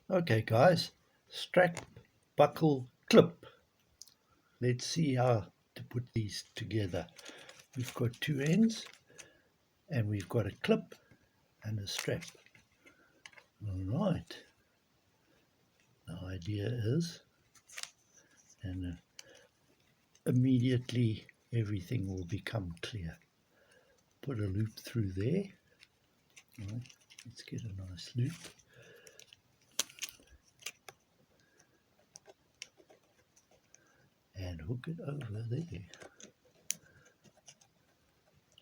Okay guys, strap, buckle, clip. Let's see how to put these together. We've got two ends and we've got a clip and a strap. Alright, the idea is, and immediately everything will become clear. Put a loop through there. Right, let's get a nice loop. And hook it over there.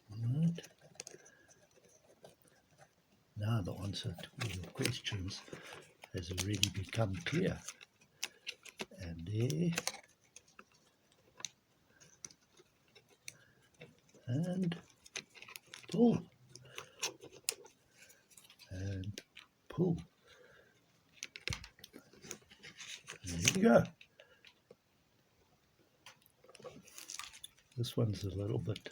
Right. Now the answer to all your questions has already become clear. And there. And pull. And pull. There you go. This one's a little bit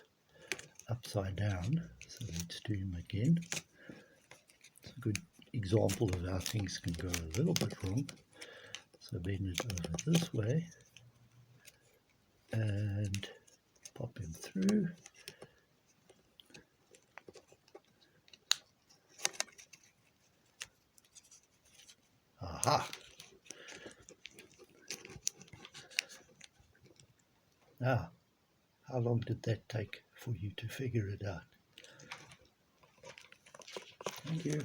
upside down, so let's do him again. It's a good example of how things can go a little bit wrong. So bend it over this way and pop him through. Aha! Now, how long did that take for you to figure it out? Thank you.